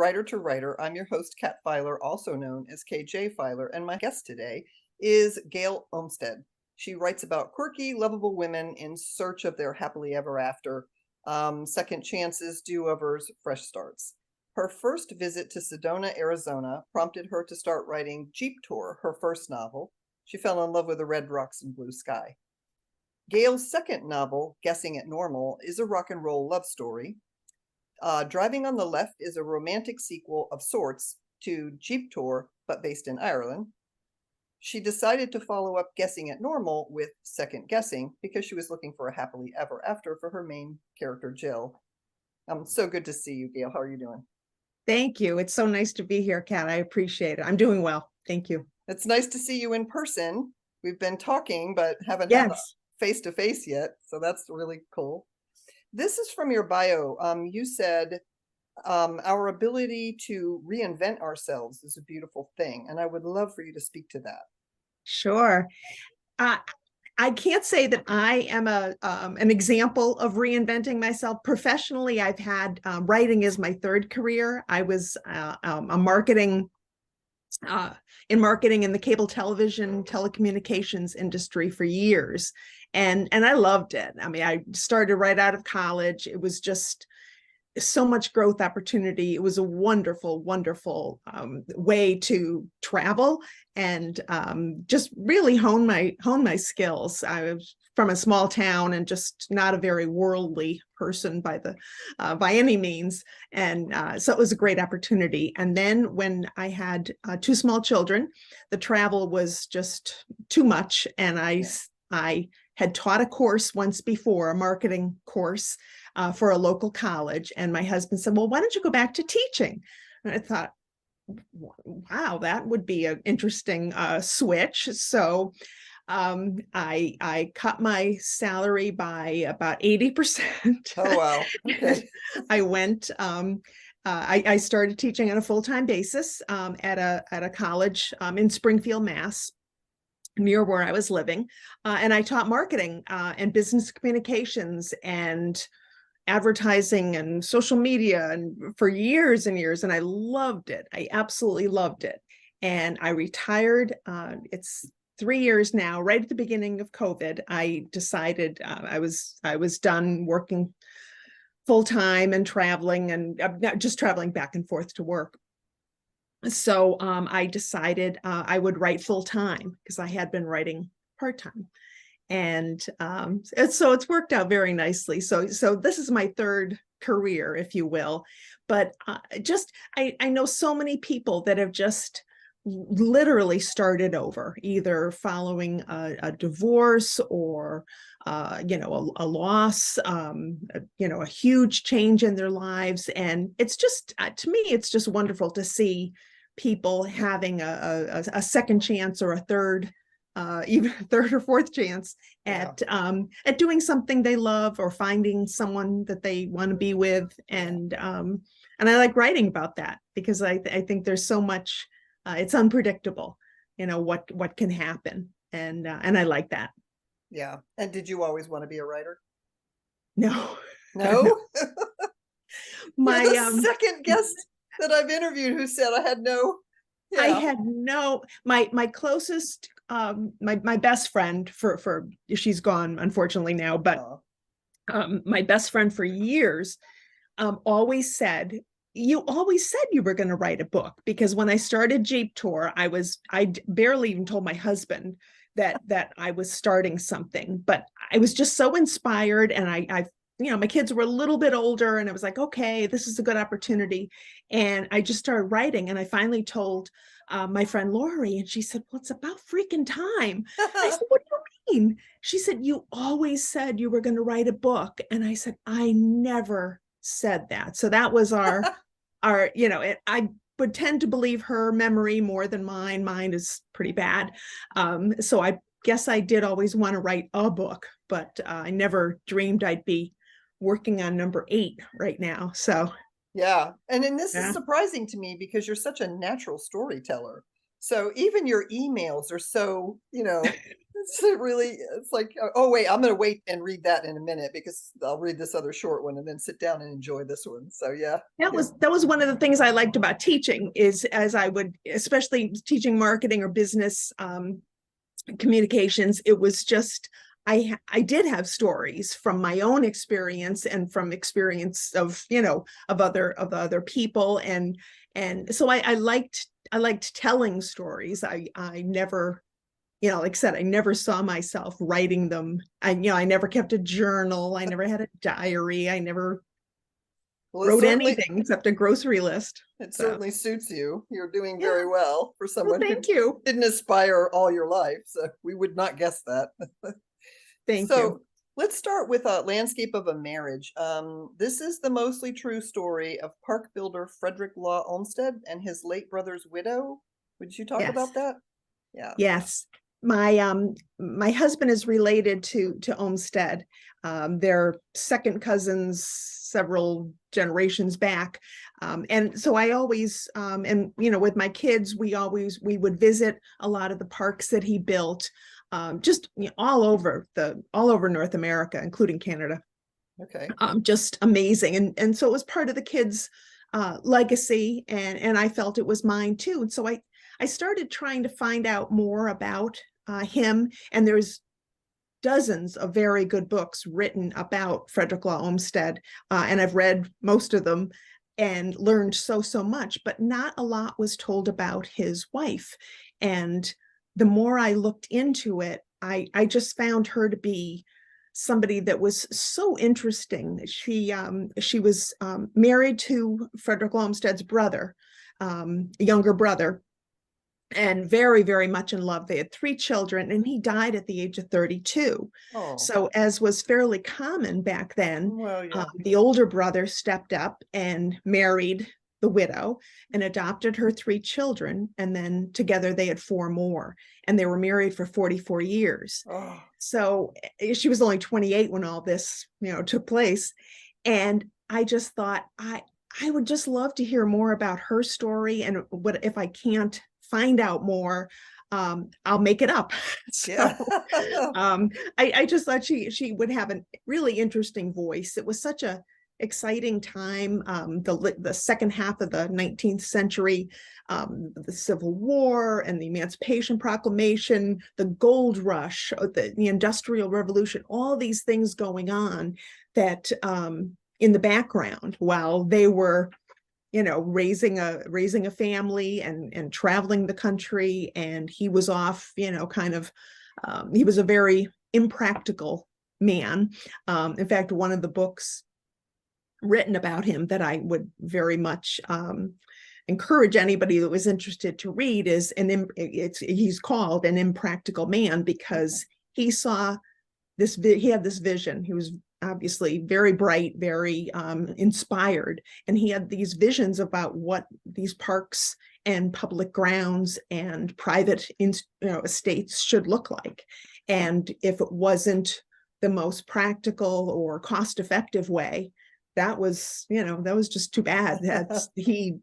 Writer to Writer. I'm your host, Kat Filer, also known as KJ Filer, and my guest today is Gail Olmsted. She writes about quirky, lovable women in search of their happily ever after, second chances, do-overs, fresh starts. Her first visit to Sedona, Arizona, prompted her to start writing Jeep Tour, her first novel. She fell in love with the red rocks and blue sky. Gail's second novel, Guessing at Normal, is a rock and roll love story. Driving on the Left is a romantic sequel of sorts to Jeep Tour, but based in Ireland. She decided to follow up Guessing at Normal with Second Guessing because she was looking for a happily ever after for her main character, Jill. So good to see you, Gail. How are you doing? Thank you. It's so nice to be here, Kat. I appreciate it. I'm doing well. Thank you. It's nice to see you in person. We've been talking, but haven't had a face-to-face yet, so that's really cool. This is from your bio. You said, our ability to reinvent ourselves is a beautiful thing, and I would love for you to speak to that. Sure. I can't say that I am an example of reinventing myself. Professionally, I've had writing as my third career. I was a marketing in the cable television telecommunications industry for years. And I loved it. I mean, I started right out of college. It was just so much growth opportunity. It was a wonderful, wonderful way to travel and just really hone my skills. I was from a small town and just not a very worldly person by any means. And so it was a great opportunity. And then when I had two small children, the travel was just too much. And I had taught a course once before, a marketing course for a local college. And my husband said, well, why don't you go back to teaching? And I thought, wow, that would be an interesting switch. So I cut my salary by about 80%. Oh, wow. Okay. I went, I started teaching on a full-time basis at a college in Springfield, Mass, near where I was living. And I taught marketing and business communications and advertising and social media and for years and years. And I loved it. I absolutely loved it. And I retired. It's 3 years now. Right at the beginning of COVID, I decided I was done working full time and traveling and not just traveling back and forth to work. So I decided I would write full time because I had been writing part time. And so it's worked out very nicely. So this is my third career, if you will. But I know so many people that have just literally started over, either following a divorce or a loss, a huge change in their lives. And it's just, to me, it's just wonderful to see people having a second chance or a third, even a third or fourth chance at doing something they love or finding someone that they want to be with. And I like writing about that because I think there's so much, it's unpredictable, what can happen. And I like that. Yeah. And did you always want to be a writer? No. No? My You're the second guest that I've interviewed who said I had no. Yeah. I had no, my closest, my best friend for she's gone unfortunately now, but my best friend for years always said, you always said you were going to write a book, because when I started Jeep Tour, I barely even told my husband that I was starting something, but I was just so inspired. And I my kids were a little bit older and I was like, okay, this is a good opportunity. And I just started writing. And I finally told my friend Lori, and she said, well, it's about freaking time. I said, what do you mean? She said, you always said you were going to write a book. And I said, I never said that. So that was our, I would tend to believe her memory more than mine. Mine is pretty bad. So I guess I did always want to write a book, but I never dreamed I'd be working on number 8 right now. So yeah. And then this is surprising to me because you're such a natural storyteller. So even your emails are so, It's really, it's like, oh wait, I'm gonna wait and read that in a minute because I'll read this other short one and then sit down and enjoy this one. So yeah, That yeah. was one of the things I liked about teaching is as I would, especially teaching marketing or business communications, it was just I did have stories from my own experience and from experience of of other people, and so I liked telling stories. I never, like I said, I never saw myself writing them. I never kept a journal. I never had a diary. I never Well, wrote anything except a grocery list. it So certainly suits you. You're doing yeah, very well for well, someone who thank you. didn't aspire all your life. So we would not guess that. Thank you. So let's start with a landscape of a marriage. This is the mostly true story of park builder Frederick Law Olmsted and his late brother's widow. Would you talk Yes. about that? Yeah. Yes. My husband is related to Olmsted. They're second cousins several generations back. And so I always and with my kids, we would visit a lot of the parks that he built, just all over North America, including Canada. Okay. Just amazing. And so it was part of the kids' legacy, and I felt it was mine too. And so I started trying to find out more about him, and there's dozens of very good books written about Frederick Law Olmsted, and I've read most of them and learned so much, but not a lot was told about his wife. And the more I looked into it, I just found her to be somebody that was so interesting. She was married to Frederick Law Olmsted's brother, younger brother, and very much in love. They had 3 children, and he died at the age of 32. Oh, So, as was fairly common back then, well, yeah. the older brother stepped up and married the widow and adopted her 3 children, and then together they had 4 more, and they were married for 44 years. Oh, So she was only 28 when all this took place, and I just thought I would just love to hear more about her story, and what if I can't find out more, I'll make it up. yeah. So I just thought she would have a really interesting voice. It was such a exciting time, the second half of the 19th century, the Civil War and the Emancipation Proclamation, the Gold Rush, the Industrial Revolution, all these things going on that in the background while they were raising a family and traveling the country, and he was off, kind of he was a very impractical man. In fact, one of the books written about him that I would very much encourage anybody that was interested to read is he's called An Impractical Man, because he saw he had this vision. He was obviously very bright, very inspired, and he had these visions about what these parks and public grounds and private estates should look like. And if it wasn't the most practical or cost-effective way, that was just too bad. That's he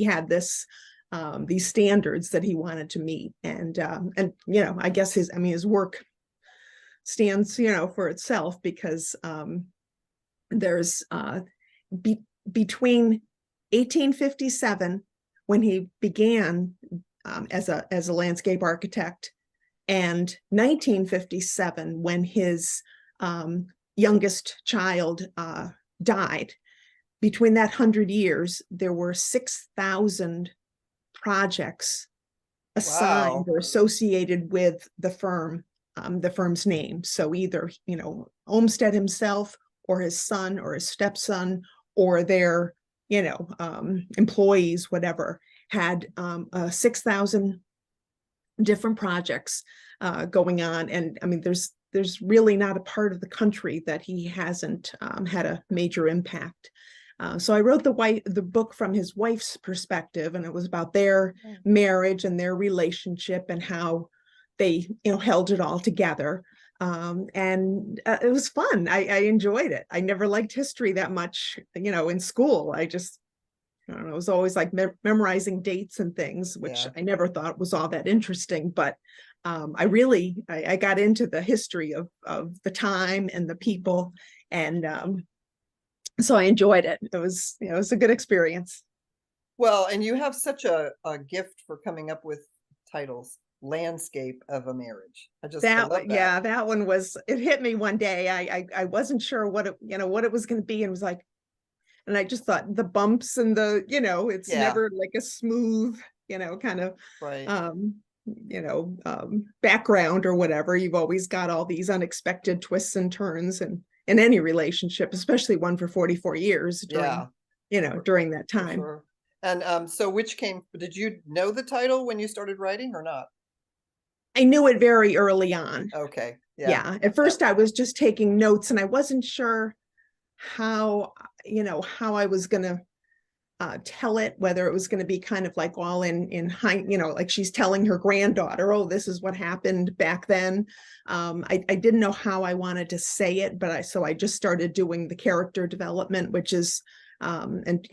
had these standards that he wanted to meet, and I guess his work stands for itself, because there's between 1857, when he began as a landscape architect, and 1957, when his youngest child died. Between that 100 years, there were 6,000 projects assigned Wow. or associated with the firm's name. So either Olmsted himself, or his son, or his stepson, or their employees, whatever, had 6,000 different projects going on. And I mean, there's really not a part of the country that he hasn't had a major impact. So I wrote the book from his wife's perspective, and it was about their marriage and their relationship and how they held it all together. And it was fun. I enjoyed it. I never liked history that much, in school. I don't know, it was always like memorizing dates and things, which Yeah. I never thought was all that interesting. But I got into the history of the time and the people, and so I enjoyed it. It was, it was a good experience. Well, and you have such a gift for coming up with titles. Landscape of a Marriage. I love that. Yeah, that one was, it hit me one day. I wasn't sure what it, what it was going to be, and was like, and I just thought the bumps and the, it's Yeah, never like a smooth, kind of right. um background or whatever. You've always got all these unexpected twists and turns, and in any relationship, especially one for 44 years during, Yeah, during that for time. sure. And so did you know the title when you started writing or not? I knew it very early on. Okay. Yeah. Yeah. At That first I was just taking notes, and I wasn't sure how, how I was going to tell it, whether it was going to be kind of like all in high, like she's telling her granddaughter, oh, this is what happened back then. I didn't know how I wanted to say it, but I just started doing the character development, which is and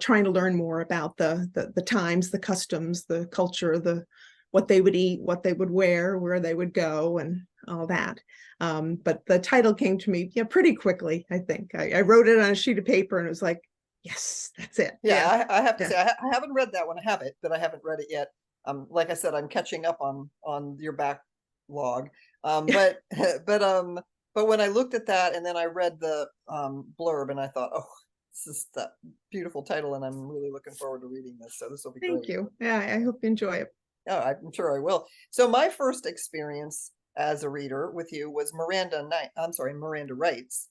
trying to learn more about the times, the customs, the culture, the what they would eat, what they would wear, where they would go, and all that. But the title came to me, pretty quickly. I think I wrote it on a sheet of paper, and it was like, yes, that's it. Yeah. Yeah, I have to Yeah. say I haven't read that one. I have it, but I haven't read it yet. Like I said, I'm catching up on your backlog. But but when I looked at that and then I read the blurb and I thought, oh, this is that beautiful title, and I'm really looking forward to reading this. So this will be Thank great. you. Yeah, I hope you enjoy it. Oh, I'm sure I will. So my first experience as a reader with you was Miranda Writes.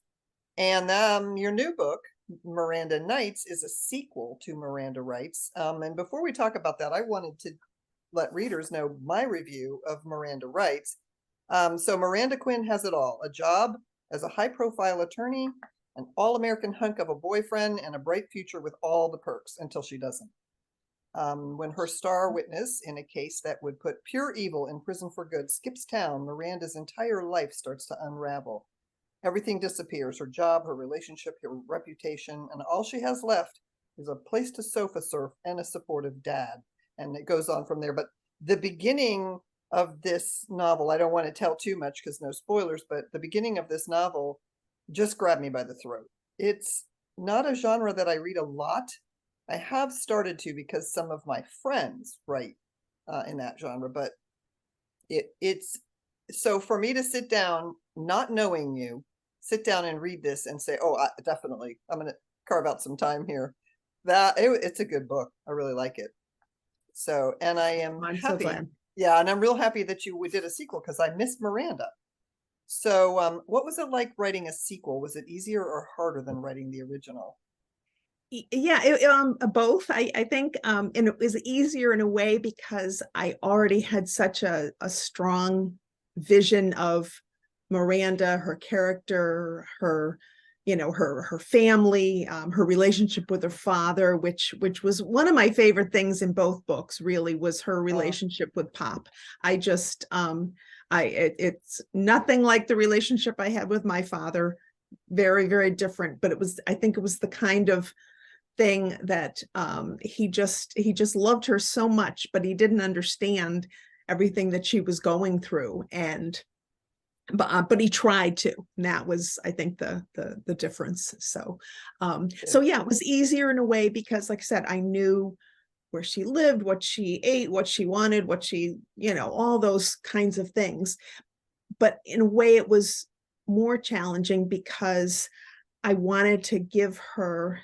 And your new book, Miranda Nights, is a sequel to Miranda Writes. And before we talk about that, I wanted to let readers know my review of Miranda Writes. So Miranda Quinn has it all: a job as a high profile attorney, an all American hunk of a boyfriend, and a bright future with all the perks until she doesn't. When her star witness in a case that would put pure evil in prison for good skips town, Miranda's entire life starts to unravel. Everything disappears: her job, her relationship, her reputation, and all she has left is a place to sofa surf and a supportive dad. And it goes on from there. But the beginning of this novel, I don't want to tell too much because no spoilers, but the beginning of this novel just grabbed me by the throat. It's not a genre that I read a lot. I have started to because some of my friends write in that genre, but it's so for me to sit down, not knowing you, sit down and read this and say, "Oh, definitely, I'm going to carve out some time here." It's a good book. I really like it. So, and I am I'm so happy. glad. Yeah, and I'm real happy that we did a sequel because I missed Miranda. So, what was it like writing a sequel? Was it easier or harder than writing the original? Yeah, both. I think, and it was easier in a way because I already had such a strong vision of Miranda, her character, her, her family, her relationship with her father, which was one of my favorite things in both books. Really, was her relationship with Pop. I just, it's nothing like the relationship I had with my father. Very, very different, but I think it was the kind of thing that he just loved her so much, but he didn't understand everything that she was going through, and but he tried to, and that was, I think, the difference. So yeah, it was easier in a way because, like I said, I knew where she lived, what she ate, what she wanted, what she, all those kinds of things. But in a way it was more challenging because I wanted to give her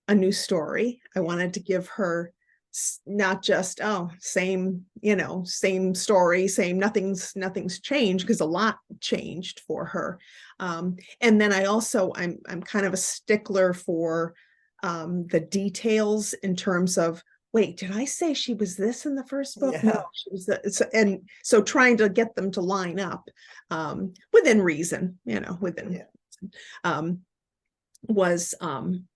a new story. I wanted to give her not just, oh, same, same story, same, nothing's changed, because a lot changed for her. And then I'm kind of a stickler for the details, in terms of, wait, did I say she was this in the first book? No, Yeah. she was and so trying to get them to line up within reason, within Yeah. um, was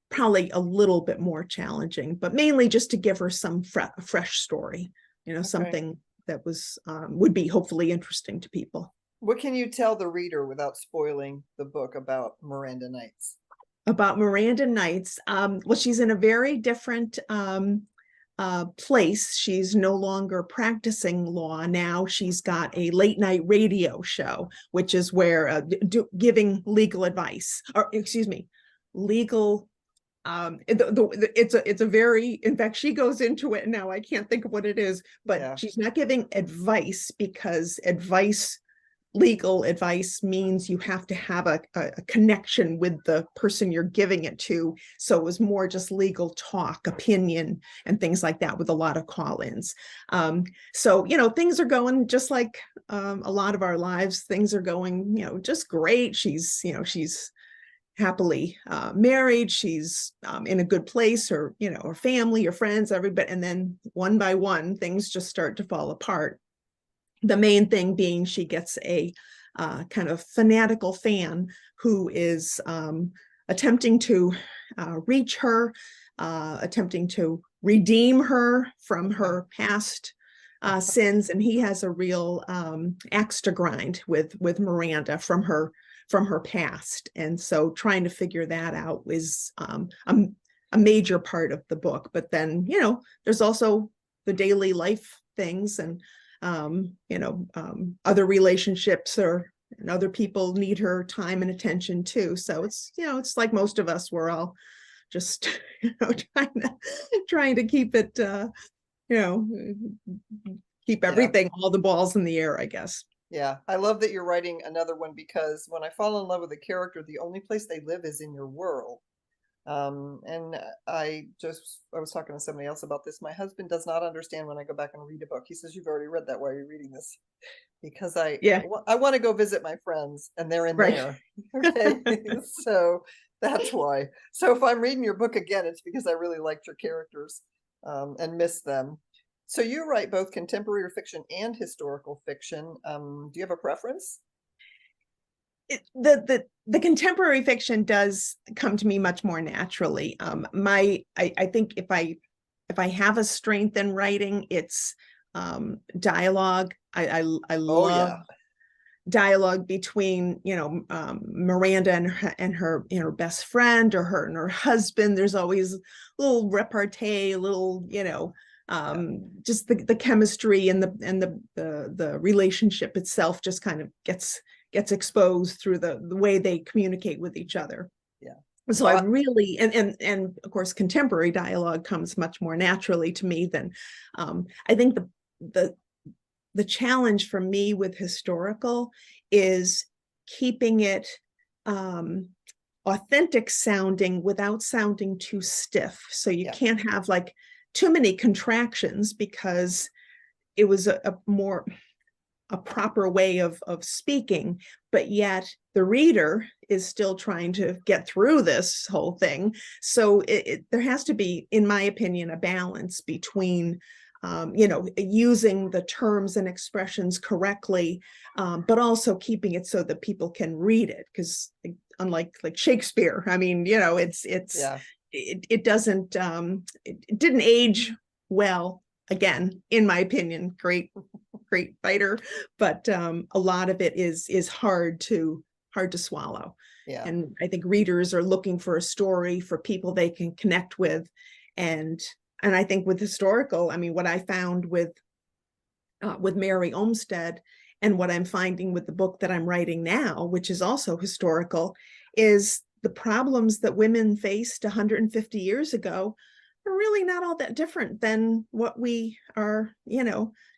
probably a little bit more challenging, but mainly just to give her some fresh story, Okay. something that was would be hopefully interesting to people. What can you tell the reader without spoiling the book about Miranda Nights? about Miranda Knights. Well, she's in a very different place. She's no longer practicing law. Now she's got a late night radio show, which is where giving legal advice, or excuse me, legal. It's a very, in fact, she goes into it now. I can't think of what it is, but Yeah. she's not giving advice, because legal advice means you have to have a connection with the person you're giving it to. So it was more just legal talk, opinion, and things like that, with a lot of call-ins. So, things are going just like a lot of our lives. Things are going, just great. She's happily married. She's in a good place, her family, her friends, everybody. And then one by one, things just start to fall apart. The main thing being she gets a kind of fanatical fan who is attempting to reach her, attempting to redeem her from her past sins. And he has a real axe to grind with Miranda from her past. And so trying to figure that out is a major part of the book. But then, there's also the daily life things, and other relationships and other people need her time and attention too. So it's like most of us, we're all just, trying to keep it, keep everything, all the balls in the air, I guess. Yeah. I love that you're writing another one, because when I fall in love with a character, the only place they live is in your world. And I was talking to somebody else about this. My husband does not understand when I go back and read a book. He says, "You've already read that. Why are you reading this?" Because I want to go visit my friends, and they're in there. Okay. So that's why. So if I'm reading your book again, it's because I really liked your characters and miss them. So you write both contemporary fiction and historical fiction. Do you have a preference? The contemporary fiction does come to me much more naturally. I think if I have a strength in writing, it's dialogue. I love dialogue between Miranda and her best friend, or her and her husband. There's always a little repartee, a little just the chemistry and the relationship itself just kind of gets exposed through the way they communicate with each other. Yeah. So I really, and of course, contemporary dialogue comes much more naturally to me than, I think the challenge for me with historical is keeping it authentic sounding without sounding too stiff. So you can't have like too many contractions, because it was a more proper way of speaking, but yet the reader is still trying to get through this whole thing. So there has to be, in my opinion, a balance between using the terms and expressions correctly, but also keeping it so that people can read it. Because unlike like Shakespeare, I mean, it doesn't it didn't age well. Again, in my opinion, great fighter, but a lot of it is hard to swallow. Yeah. And I think readers are looking for a story for people they can connect with. And I think with historical, I mean, what I found with Mary Olmsted, and what I'm finding with the book that I'm writing now, which is also historical, is the problems that women faced 150 years ago are really not all that different than what we are,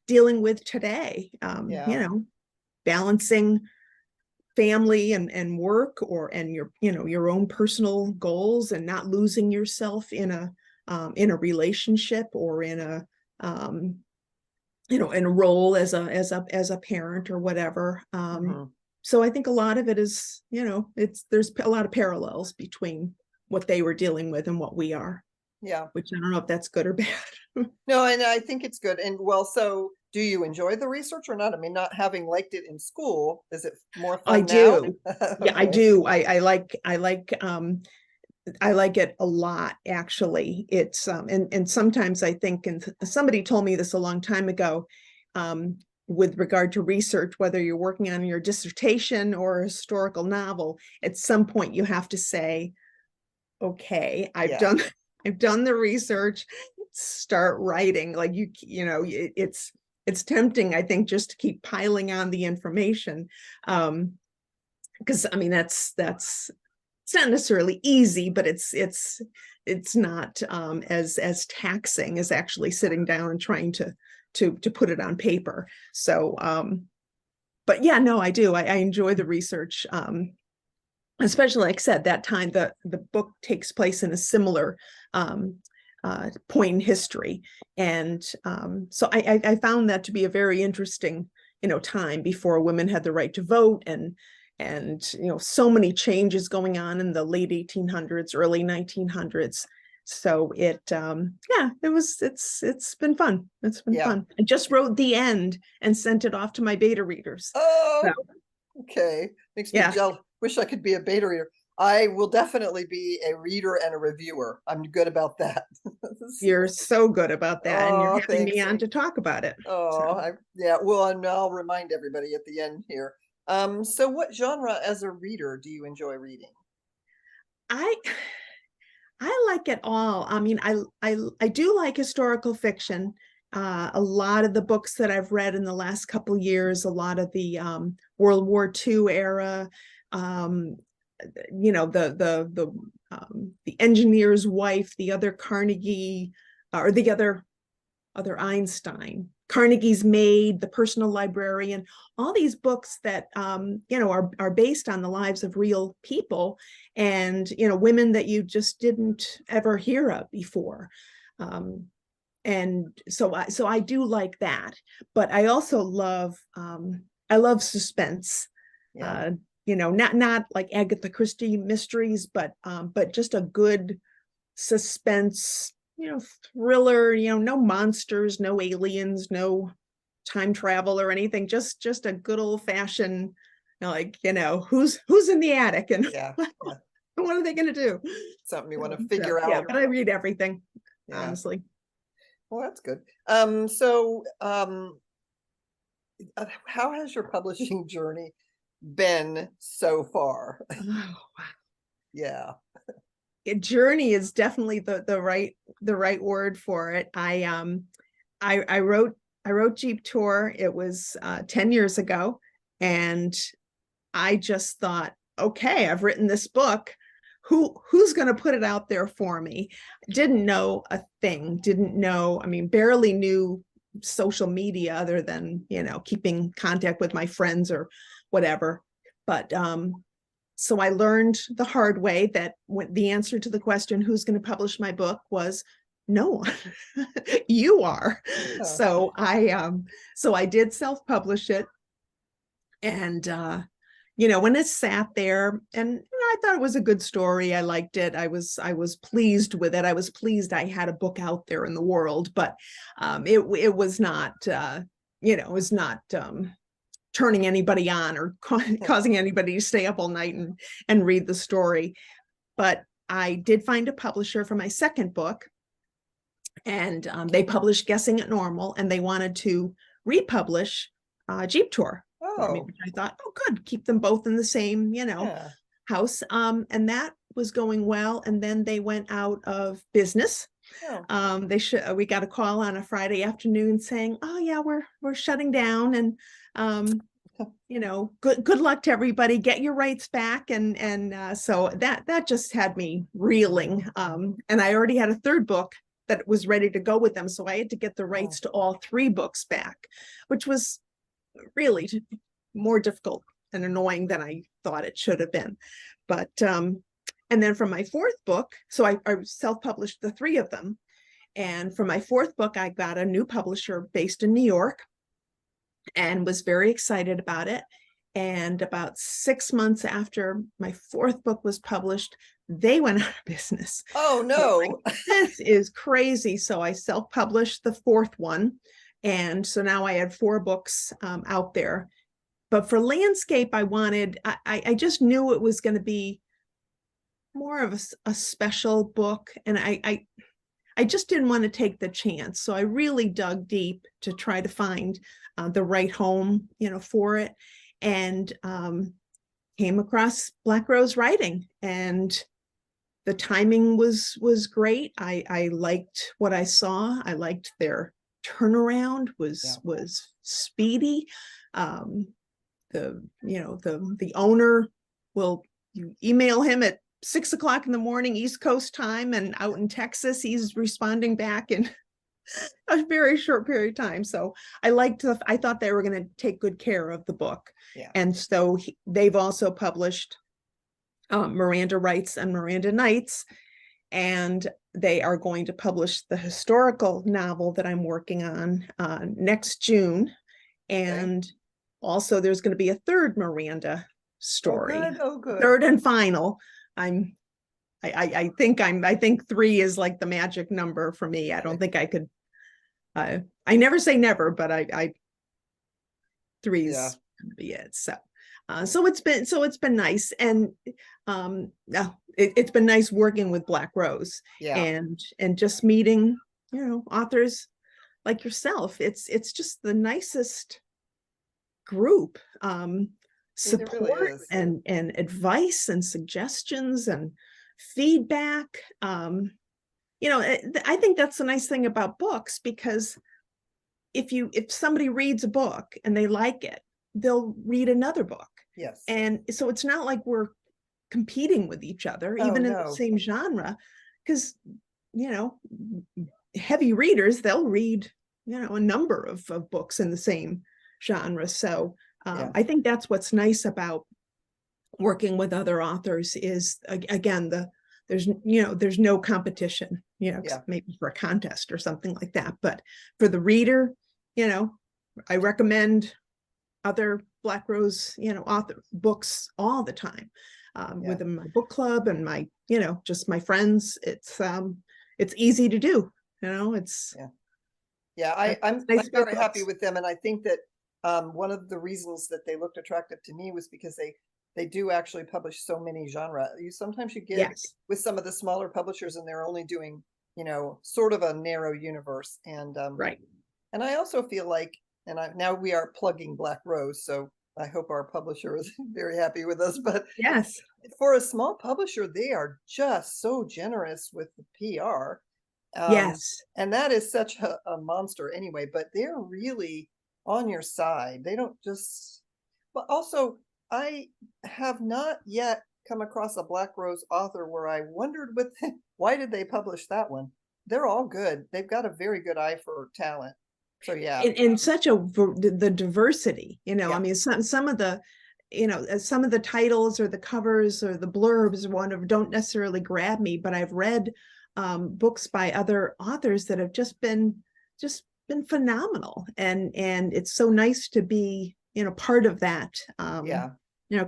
dealing with today. Balancing family and work, and your own personal goals, and not losing yourself in a relationship, or in a in a role as a parent or whatever. So I think a lot of it is, there's a lot of parallels between what they were dealing with and what we are. Yeah. Which I don't know if that's good or bad. No, and I think it's good. And well, so do you enjoy the research or not? I mean, not having liked it in school, is it more fun I do. now? Yeah, I do. I like it a lot, actually. It's and sometimes I think, and somebody told me this a long time ago, with regard to research, whether you're working on your dissertation or a historical novel, at some point you have to say, okay, Yeah. I've done the research, start writing. Like it's tempting, I think, just to keep piling on the information. Because I mean that's it's not necessarily easy, but it's not as taxing as actually sitting down and trying to put it on paper. So but yeah, no, I do. I enjoy the research. Especially, like I said, that time the book takes place in a similar point in history. And so I found that to be a very interesting, time before women had the right to vote, and so many changes going on in the late 1800s, early 1900s. So it's been fun. It's been Yeah. fun. I just wrote the end and sent it off to my beta readers. Oh, So okay. Makes me yeah, jealous. Wish I could be a beta reader. I will definitely be a reader and a reviewer. I'm good about that. you're so good about that, and you're Oh, having me thanks. on to talk about it. So Yeah, well, and I'll remind everybody at the end here. So what genre as a reader do you enjoy reading? I I like it all. I mean, I do like historical fiction. A lot of the books that I've read in the last couple years, a lot of the World War II era, um, the engineer's wife, the other Carnegie, or the other Einstein, Carnegie's Maid, The Personal Librarian, all these books that are based on the lives of real people, and women that you just didn't ever hear of before. Um, and so I do like that, but I also I love suspense. Yeah. Uh, not like Agatha Christie mysteries, but just a good suspense, thriller, no monsters, no aliens, no time travel or anything, just a good old fashioned, who's in the attic and Yeah. Yeah. what are they going to do? Something you want to So, figure yeah, out. but I read everything, Yeah. honestly. Well, that's good. How has your publishing journey been so far? Oh, Yeah. journey is definitely the right word for it. I wrote Jeep Tour. It was 10 years ago, and I just thought, okay, I've written this book. Who's going to put it out there for me? Didn't know a thing. Didn't know. I mean, barely knew social media other than keeping contact with my friends or whatever. But so I learned the hard way that when the answer to the question, who's going to publish my book, was no one. You are. Oh, So I did self-publish it. And when it sat there, and I thought it was a good story. I liked it. I was pleased with it. I was pleased I had a book out there in the world, but it was not it was not turning anybody on or causing anybody to stay up all night and read the story. But I did find a publisher for my second book, and they published Guessing at Normal, and they wanted to republish Jeep Tour for me, oh, which I thought, oh, good, keep them both in the same, yeah. house. And that was going well. And then they went out of business. Oh, We got a call on a Friday afternoon saying, oh yeah, we're shutting down, and good luck to everybody. Get your rights back, and so that just had me reeling. And I already had a third book that was ready to go with them, so I had to get the rights to all three books back, which was really more difficult and annoying than I thought it should have been. But and then for my fourth book, so I self-published the three of them, and for my fourth book, I got a new publisher based in New York, and was very excited about it. And about 6 months after my fourth book was published, they went out of business. oh So like, no. this is crazy. So I self-published the fourth one. And so now I had four books out there. But for landscape, I just knew it was going to be more of a special book. And I just didn't want to take the chance. So I really dug deep to try to find the right home, for it. And came across Black Rose Writing, and the timing was great. I liked what I saw. I liked their turnaround was speedy. The owner will, you email him at 6 o'clock in the morning East Coast time, and out in Texas he's responding back in a very short period of time. So I thought they were going to take good care of the book. And so they've also published Miranda Rights and Miranda Nights, and they are going to publish the historical novel that I'm working on next June. And also there's going to be a third Miranda story. Oh, good. Third and final. I think 3 is like the magic number for me. I don't think I could, I never say never, but 3's gonna be it. So it's been nice. And it's been nice working with Black Rose and just meeting, authors like yourself. It's just the nicest group. Support really and advice and suggestions and feedback. I think that's the nice thing about books, because if somebody reads a book and they like it, they'll read another book. Yes. And so it's not like we're competing with each other, even in the same genre, because heavy readers, they'll read a number of books in the same genre. So I think that's what's nice about working with other authors is, again, there's no competition, maybe for a contest or something like that. But for the reader, I recommend other Black Rose, author books all the time, within my book club and my, just my friends. It's easy to do, I'm very happy with them. And I think that one of the reasons that they looked attractive to me was because they do actually publish so many genre. Sometimes you get with some of the smaller publishers and they're only doing, sort of a narrow universe. And and I also feel like, now we are plugging Black Rose, so I hope our publisher is very happy with us. But for a small publisher, they are just so generous with the PR. And that is such a monster anyway, but they're really on your side. They don't just, but also I have not yet come across a Black Rose author where I wondered why did they publish that one? They're all good. They've got a very good eye for talent. So in such the diversity, I mean, some of the some of the titles or the covers or the blurbs or whatever don't necessarily grab me, but I've read books by other authors that have just been phenomenal, and it's so nice to be part of that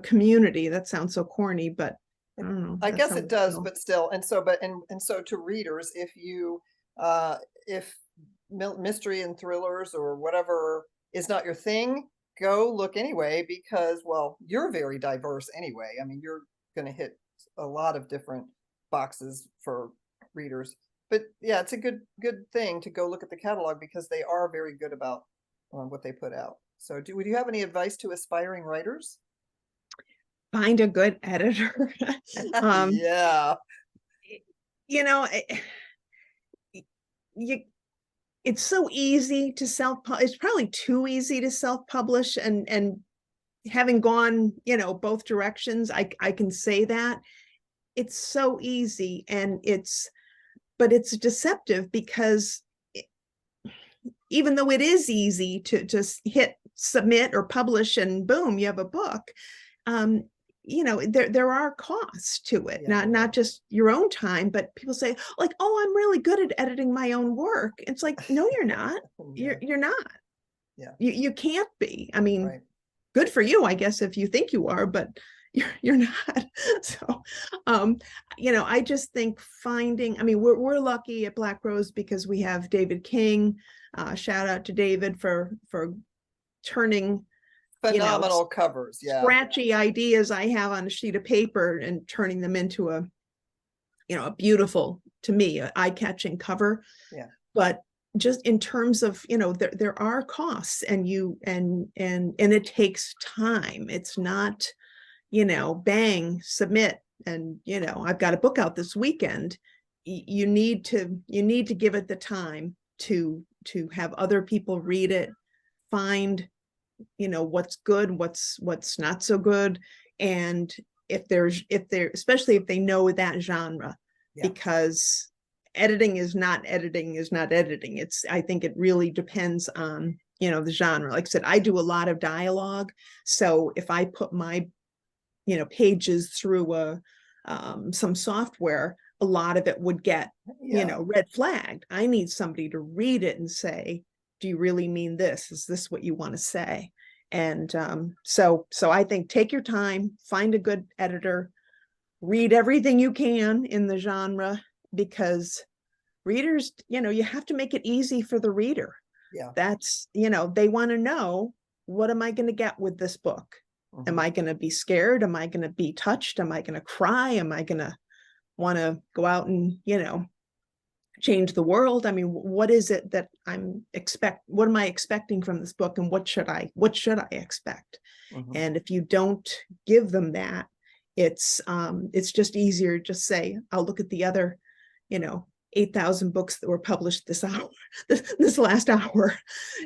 community. That sounds so corny, but I don't know. I guess it does, but still. And so to readers, if you if mystery and thrillers or whatever is not your thing, go look anyway, because you're very diverse anyway. I mean, you're going to hit a lot of different boxes for readers. But it's a good thing to go look at the catalog, because they are very good about what they put out. So would you have any advice to aspiring writers? Find a good editor. It's so easy to it's probably too easy to self-publish, and having gone, both directions, I can say that it's so easy, but it's deceptive, because even though it is easy to just hit submit or publish and boom, you have a book, there are costs to it, not just your own time, but people say like, oh, I'm really good at editing my own work. It's like, no, you're not. You're not. You can't be. I mean, good for you, I guess, if you think you are, but you're not. So I just think we're lucky at Black Rose because we have David King. Shout out to David for turning phenomenal covers, scratchy ideas I have on a sheet of paper and turning them into a beautiful, to me, eye-catching cover. But just in terms of there are costs, and it takes time. It's not bang, submit, you know, I've got a book out this weekend, you need to give it the time to have other people read it, find, you know, what's good, what's not so good. And if they're especially if they know that genre, because editing is not editing. I think it really depends on, you know, the genre. Like I said, I do a lot of dialogue. So if I put my, you know, pages through some software, a lot of it would get, you know, red flagged. I need somebody to read it and say, do you really mean this? Is this what you want to say? And so I think take your time, find a good editor, read everything you can in the genre, because readers, you know, you have to make it easy for the reader. That's, you know, they want to know, what am I going to get with this book? Am I going to be scared? Am I going to be touched? Am I going to cry? Am I going to want to go out and, you know, change the world? I mean, what is it that what am I expecting from this book, and what should I expect? And if you don't give them that, it's just easier to just say, I'll look at the other, you know, 8,000 books that were published this hour, this last hour.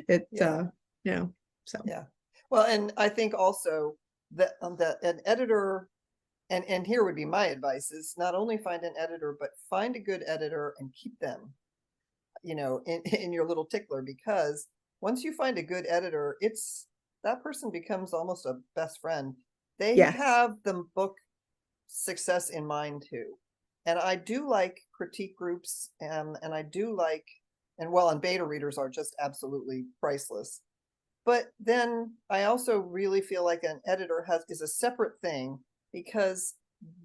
You know, so. Well, and I think also that an editor, and here would be my advice, is not only find an editor, but find a good editor and keep them, you know, in your little tickler, because once you find a good editor, that person becomes almost a best friend. They have the book success in mind too. And I do like critique groups, and I do like, and beta readers are just absolutely priceless. But then I also really feel like an editor is a separate thing, because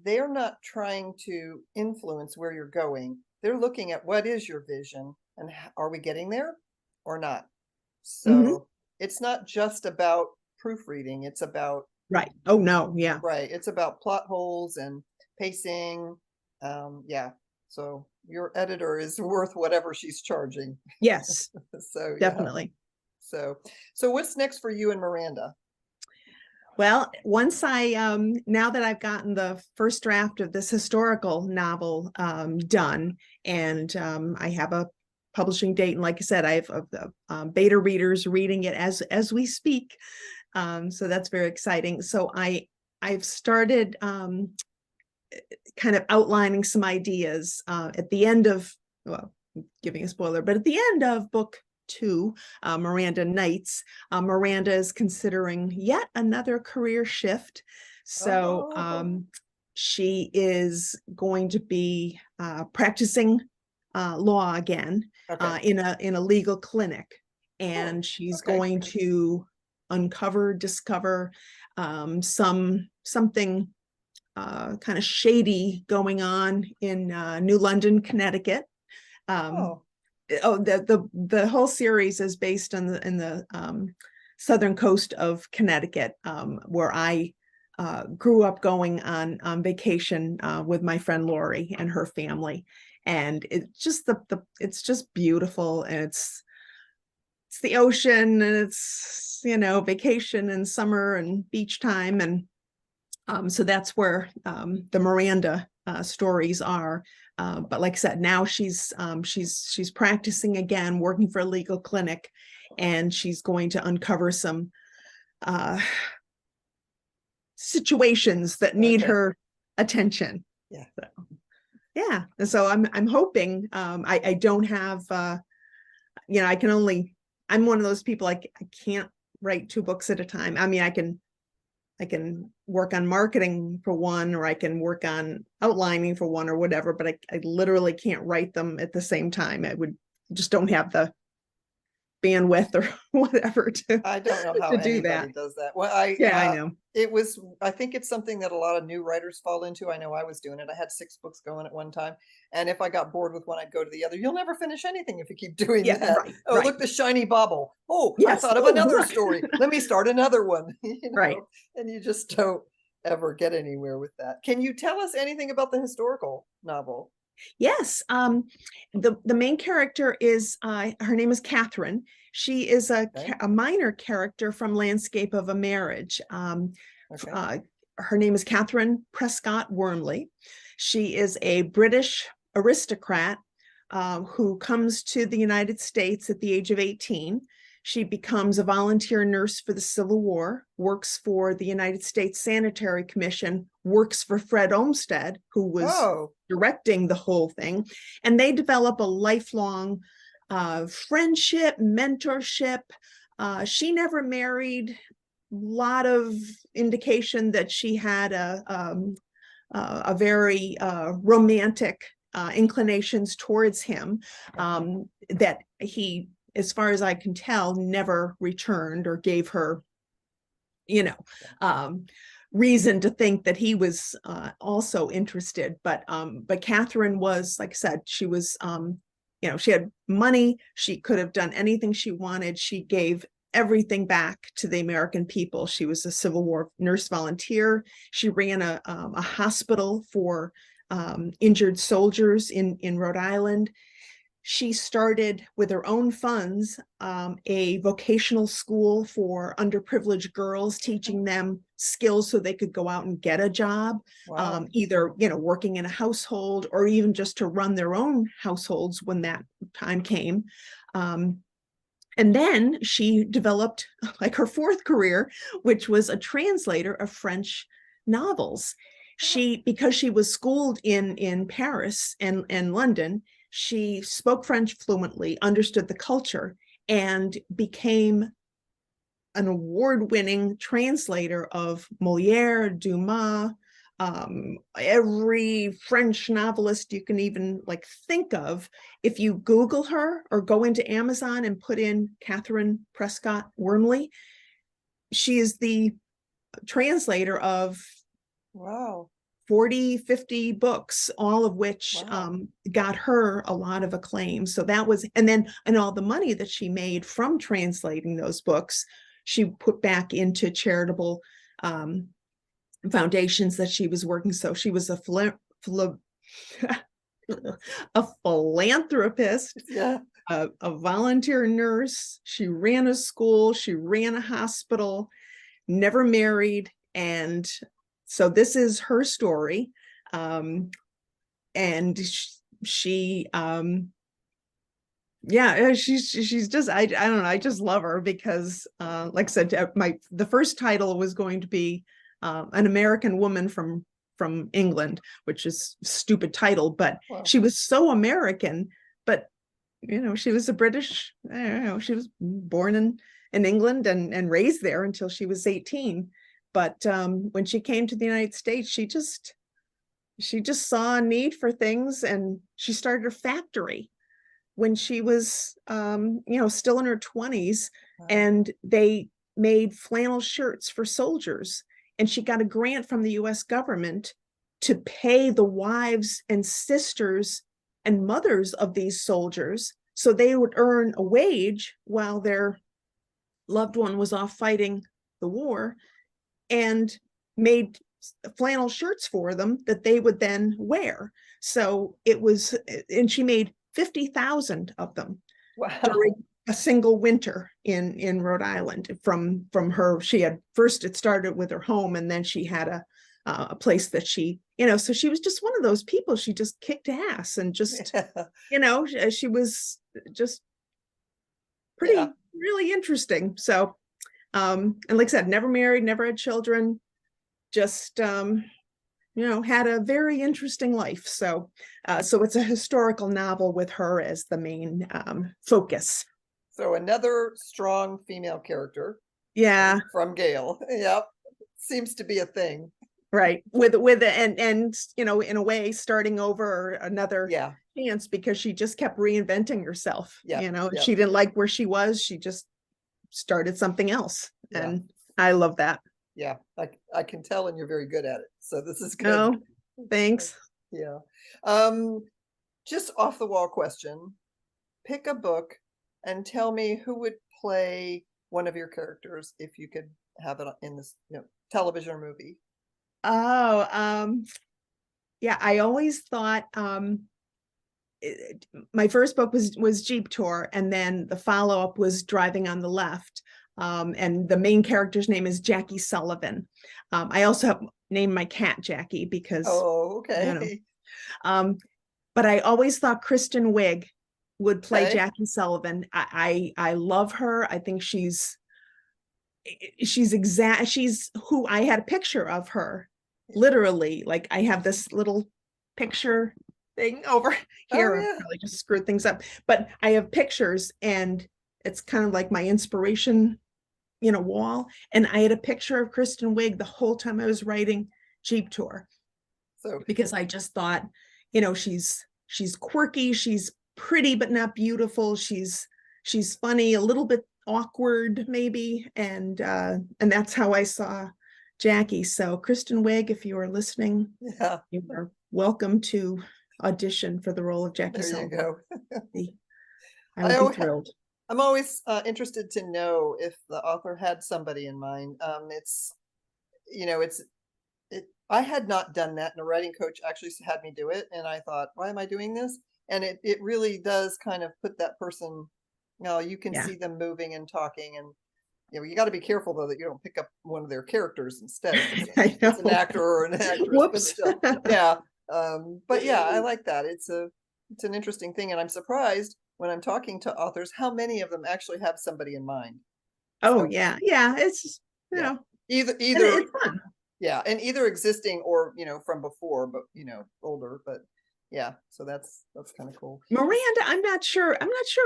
they're not trying to influence where you're going. They're looking at what is your vision, and are we getting there or not? So it's not just about proofreading. It's about it's about plot holes and pacing. So your editor is worth whatever she's charging. Yes. So definitely. So what's next for you and Miranda? Well, once now that I've gotten the first draft of this historical novel done, and I have a publishing date, and like I said, I have beta readers reading it as we speak. So that's very exciting. So I've started kind of outlining some ideas at the end of, well, giving a spoiler, but at the end of book 2, Miranda Knights, Miranda is considering yet another career shift. So she is going to be practicing law again in a legal clinic, and she's going to discover something kind of shady going on in New London, Connecticut. The whole series is based in the southern coast of Connecticut, where I grew up going on vacation with my friend Lori and her family, and it's just beautiful, and it's the ocean, and it's, you know, vacation and summer and beach time, and so that's where the Miranda stories are. But like I said, now she's practicing again, working for a legal clinic, and she's going to uncover some situations that need her attention. And so I'm hoping, I don't have, you know, I'm one of those people, I can't write 2 books at a time. I mean, I can work on marketing for one, or I can work on outlining for one, or whatever, but I literally can't write them at the same time. I just don't have the bandwidth or whatever I don't know how anybody does that. Well, I know. I think it's something that a lot of new writers fall into. I know I was doing it. I had 6 books going at one time, and if I got bored with one, I'd go to the other. You'll never finish anything if you keep doing that. Look, the shiny bauble. I thought of another story. Let me start another one. You know? And you just don't ever get anywhere with that. Can you tell us anything about the historical novel? Yes. The main character is, her name is Catherine. She is a minor character from Landscape of a Marriage. her name is Catherine Prescott Wormley. She is a British aristocrat who comes to the United States at the age of 18. She becomes a volunteer nurse for the Civil War, works for the United States Sanitary Commission, works for Fred Olmsted, who was directing the whole thing. And they develop a lifelong friendship, mentorship. She never married. A lot of indication that she had a very romantic inclinations towards him, that he, as far as I can tell, never returned or gave her, reason to think that he was also interested. But Catherine was, like I said, she was, she had money. She could have done anything she wanted. She gave everything back to the American people. She was a Civil War nurse volunteer. She ran a hospital for injured soldiers in Rhode Island. She started with her own funds a vocational school for underprivileged girls, teaching them skills so they could go out and get a job, either working in a household or even just to run their own households when that time came. And then she developed like her fourth career, which was a translator of French novels. Because she was schooled in Paris and London, she spoke French fluently, understood the culture, and became an award-winning translator of Molière, Dumas, every French novelist you can even think of. If you Google her or go into Amazon and put in Catherine Prescott Wormley, she is the translator of 40, 50 books, all of which got her a lot of acclaim. So that was, and all the money that she made from translating those books, she put back into charitable foundations that she was working. So she was a philanthropist, a volunteer nurse. She ran a school, she ran a hospital, never married. And so this is her story. And she's just, I don't know, I just love her because like I said, the first title was going to be An American Woman from England, which is a stupid title, but she was so American. But she was a British, she was born in England and raised there until she was 18. But when she came to the United States, she just saw a need for things, and she started her factory when she was still in her 20s. And they made flannel shirts for soldiers, and she got a grant from the US government to pay the wives and sisters and mothers of these soldiers so they would earn a wage while their loved one was off fighting the war, and made flannel shirts for them that they would then wear. So it was, and she made 50,000 of them during a single winter in Rhode Island. From her, she had first, it started with her home, and then she had a place that she, so she was just one of those people. She just kicked ass and just, she was just pretty, really interesting. So, and like I said, never married, never had children, just, had a very interesting life. So, so it's a historical novel with her as the main focus. So another strong female character. Yeah. From Gail. Yep. Seems to be a thing. Right. With and in a way, starting over another chance, because she just kept reinventing herself. If she didn't like where she was, she just started something else. And I love that. Yeah, I can tell, and you're very good at it. So this is good. Oh, thanks. Yeah. Just off the wall question. Pick a book and tell me who would play one of your characters if you could have it in this television or movie. Oh, I always thought my first book was Jeep Tour, and then the follow-up was Driving on the Left. And the main character's name is Jackie Sullivan. I also have named my cat Jackie because, Oh, you know, okay. but I always thought Kristen Wiig would play Okay. Jackie Sullivan. I love her. I think she's who I had a picture of her. Literally, like I have this little picture thing over Oh, here. I yeah. probably just screwed things up, but I have pictures and it's kind of like my inspiration, wall. And I had a picture of Kristen Wiig the whole time I was writing Jeep Tour So, because I just thought, she's quirky, she's pretty but not beautiful, she's funny, a little bit awkward maybe, and that's how I saw Jackie. So Kristen Wiig, if you are listening, yeah, you are welcome to audition for the role of Jackie there you Sullivan. go. I would be always, thrilled. I'm always interested to know if the author had somebody in mind. It's, it's, I had not done that, and a writing coach actually had me do it, and I thought, why am I doing this? And it really does kind of put that person, you can Yeah. see them moving and talking, and you got to be careful though that you don't pick up one of their characters instead if it's I if it's an know. actor or an actress, but Whoops. still, yeah. But yeah, I like that. It's an interesting thing, and I'm surprised when I'm talking to authors how many of them actually have somebody in mind. Oh So yeah, yeah. It's just, yeah, and either it's fun. yeah, and either existing or from before, but older. But yeah, so that's kind of cool. Miranda, I'm not sure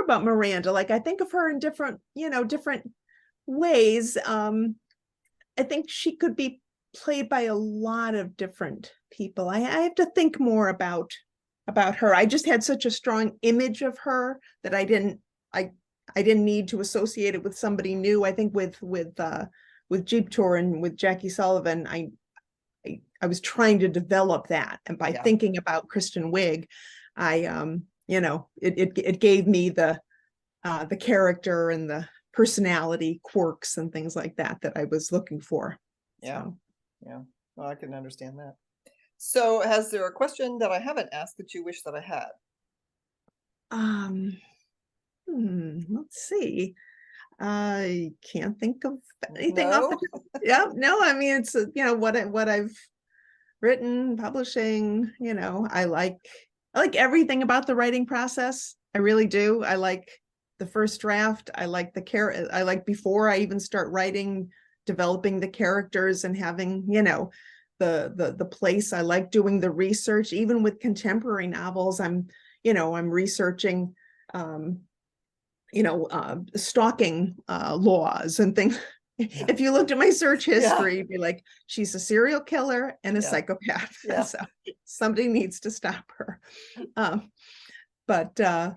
about Miranda. Like I think of her in different ways. I think she could be played by a lot of different people. I have to think more about her. I just had such a strong image of her that I didn't need to associate it with somebody new. I think with Jeep Tour and with Jackie Sullivan, I was trying to develop that, and by Yeah, thinking about Kristen Wiig, I it gave me the character and the personality quirks and things like that I was looking for. yeah, So yeah. Well, I can understand that. So, has there a question that I haven't asked that you wish that I had? let's see. I can't think of anything off the No? top. Yeah, no, I mean it's what I've written, publishing, I like everything about the writing process. I really do. I like the first draft. I like I like before I even start writing, developing the characters and having, the place. I like doing the research. Even with contemporary novels, I'm researching stalking laws and things. Yeah, If you looked at my search yeah, history, you'd be like, she's a serial killer and a yeah, psychopath. yeah, So somebody needs to stop her. Um, but yeah,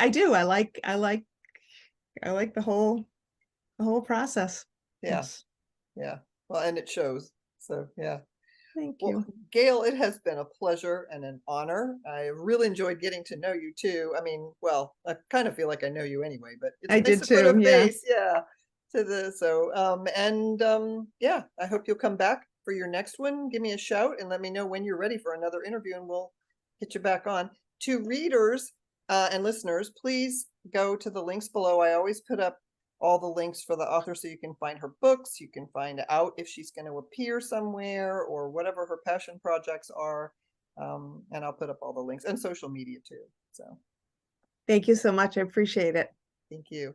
I do. I like the whole process. yeah, Yes. yeah. Well, and it shows. So, yeah. Thank Well, you. Gail, it has been a pleasure and an honor. I really enjoyed getting to know you too. I mean, well, I kind of feel like I know you anyway, but it's I nice did to put a too. Yeah. face, yeah, to the yeah, I hope you'll come back for your next one. Give me a shout and let me know when you're ready for another interview and we'll get you back on. To readers and listeners, please go to the links below. I always put up all the links for the author so you can find her books, you can find out if she's going to appear somewhere or whatever her passion projects are. And I'll put up all the links and social media too. So Thank you so much. I appreciate it. thank you.